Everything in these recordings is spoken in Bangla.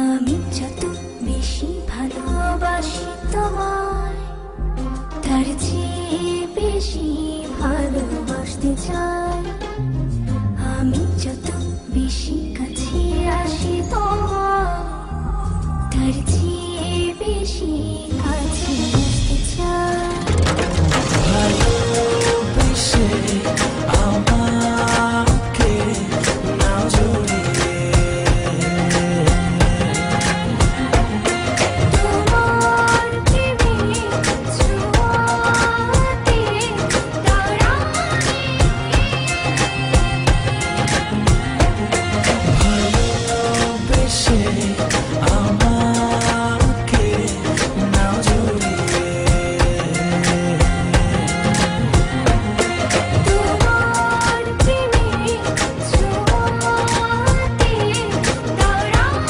আমি যত বেশি ভালোবাসি তোমায়, তার চেয়ে বেশি ভালোবাসতে চাই। আমি যত বেশি কাছে আসি তোমার, তার চেয়ে বেশি কাছে আসতে চাই। ভালোবেসে আমাকে নাও জড়িয়ে, তোমার প্রেমে ছোঁয়াতে দাঁড়াই। ভালোবেসে আমাকে নাও জড়িয়ে, তোমার প্রেমে ছোঁয়াতে দাঁড়াই।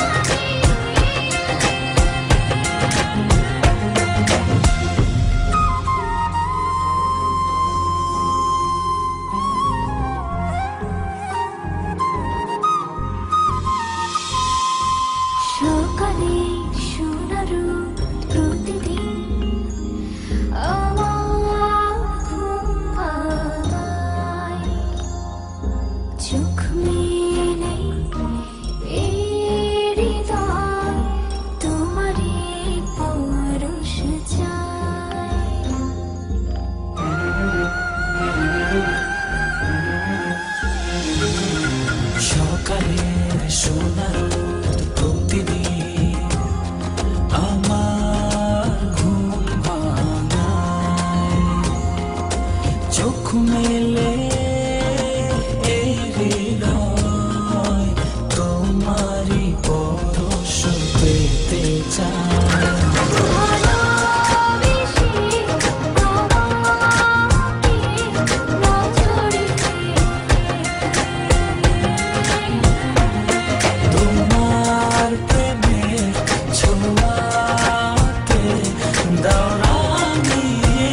সকালে সোনার রোদ প্রতিদিন আমার ঘুম ভাঙায়। চোখ মেলে এই হৃদয় তোমারই পরশ চায়। সকালের সোনার রোদ প্রতিদিন আমার ঘুম ভাঙায়। চোখ মেলে এই হৃদয় তোমারই পরশ পেতে চায়। ভালোবেসে তোমাকে নাও জড়িয়ে, তোমার প্রেমের ছোঁয়াতে দাও রাঙিয়ে।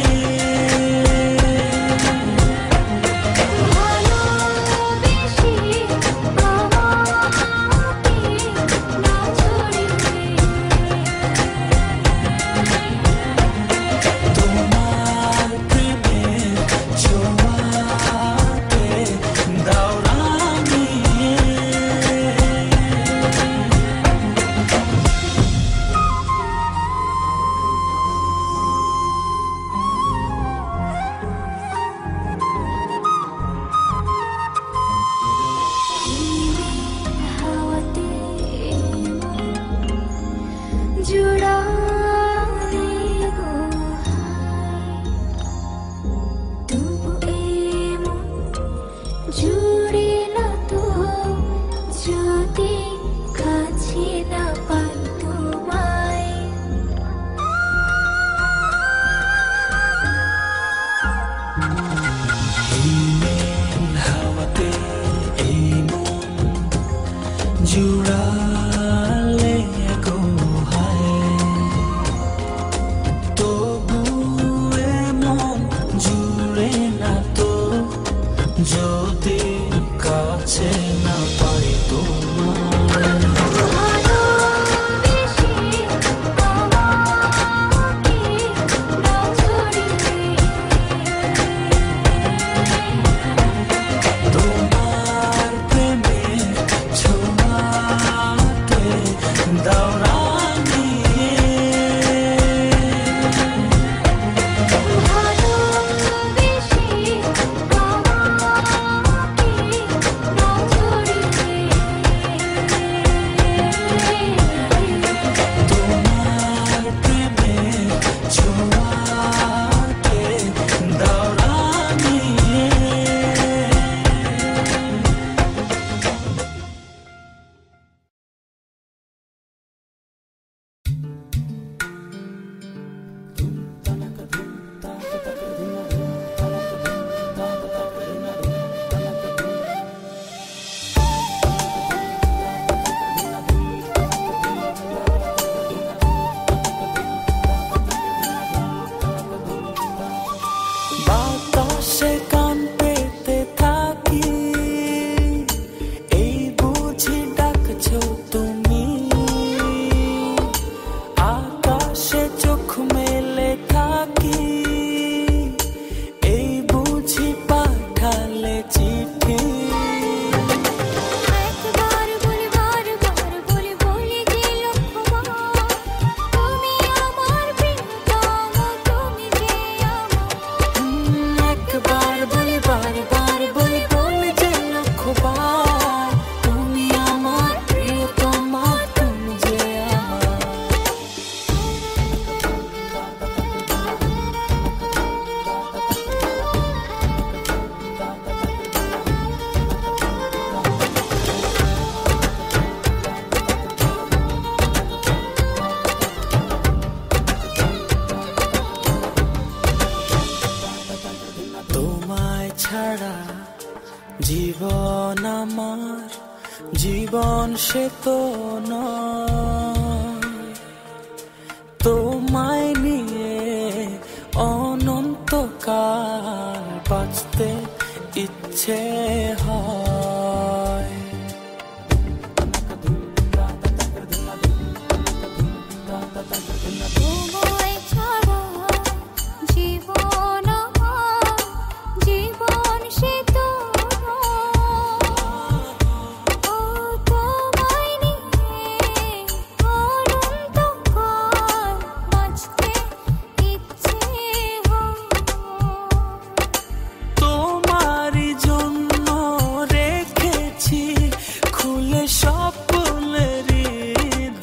ছাড়া জীবন আমার জীবন সে তো নয় তোমায় নিয়ে অনন্তকাল বাঁচতে ইচ্ছে হয় তোমায় ছাড়া জীবন আমার জীবন সে তো ও তোমায় নিয়ে অনন্তকাল বাঁচতে ইচ্ছে হয় তোমারই জন্য রেখেছি খুলে স্বপ্নেরই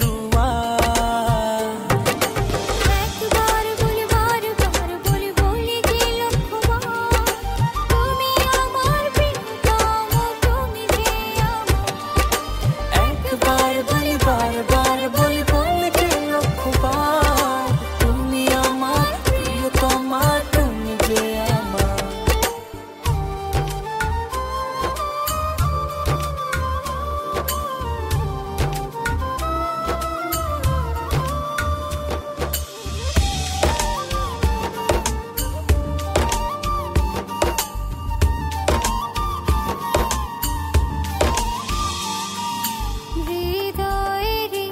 দুয়ার একবার বলি বারবার বলি বলি যে লক্ষ্যবার তুমি আমার প্রিয়তম তুমি যে আমার একবার বলি বারবার বলি বলি যে লক্ষ্যবার তুমি আমার প্রিয়তমা তুমি যে আমার হৃদয়েরই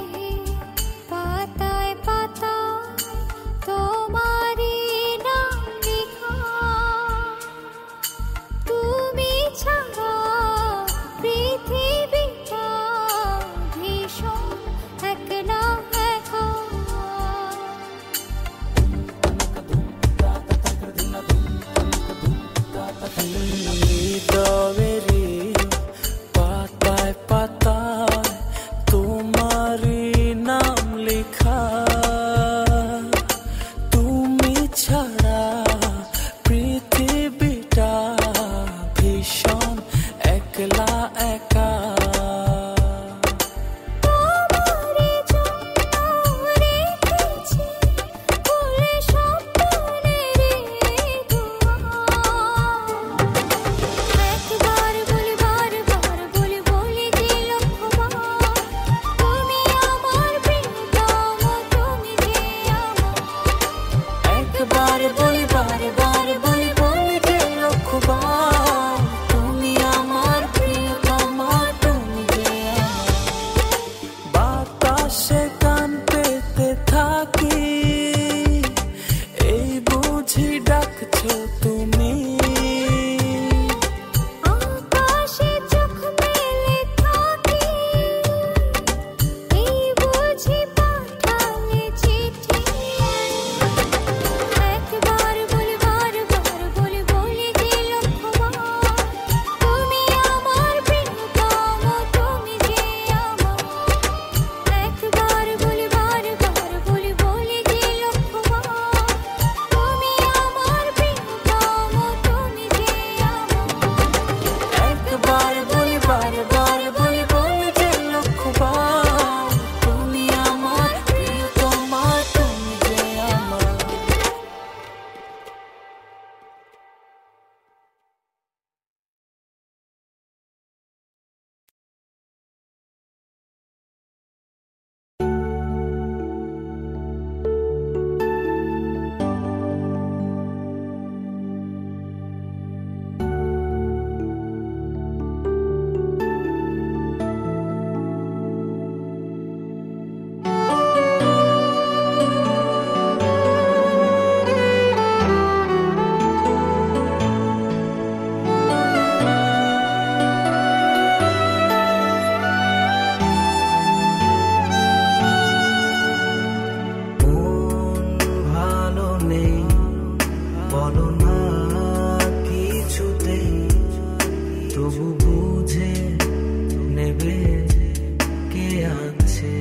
পাতায় পাতায় তোমারই নাম লেখা তুমি ছাড়া পৃথিবীটা ভীষণ একলা একা হৃদয়েরই পাতায় পাতায় তোমারই নাম লেখা তুমি ছাড়া পৃথিবীটা ভীষণ একলা একা তোমারই জন্য রেখেছি খুলে স্বপ্নেরই দুয়ার একবার বলি বারবার বলি বলি যে লক্ষ্যবার তুমি আমার প্রিয়তম তুমি যে আমার একবার বলি বারবার বলি বলি যে লক্ষ্যবার তুমি আমার প্রিয়তমা তুমি যে আমার বাতাসে গান পেতে থাকি এই বুঝি ডাকছো তুমি আকাশে চোখ মেলে থাকি এই বুঝি পাঠালে চিঠি একবার বলি বারবার বলি বলি যে লক্ষ্যবার তুমি আমার প্রিয়তম তুমি যে আমার একবার বলি বারবার বলি বলি যে লক্ষ্যবার তুমি আমার প্রিয়তম তুমি যে আমার একবার বলি বারবার বলি বলি যে লক্ষ্যবার তুমি আমার প্রিয়তমা তুমি যে আমার মন ভালো নেই বলো না কিছুতেই তবু বুঝে নেবে কে আছে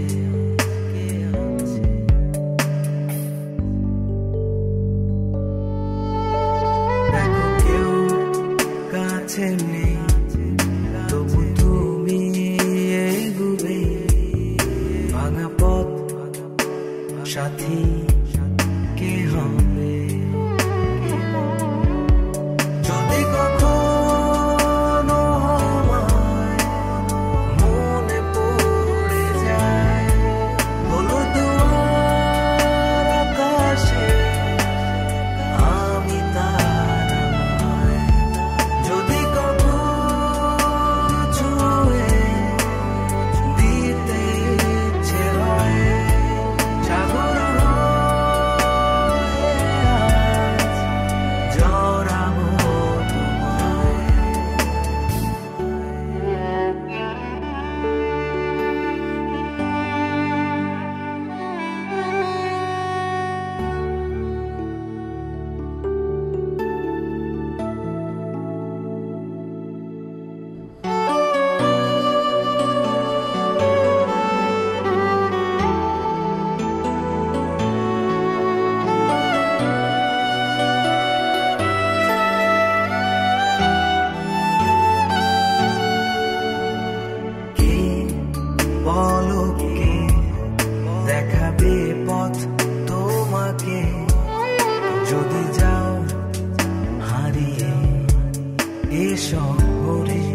দেখো কেউ কাছে নেই তবু তুমি এগুবে ভাঙা পথ সাথী কে হবে যদি কখন শহরে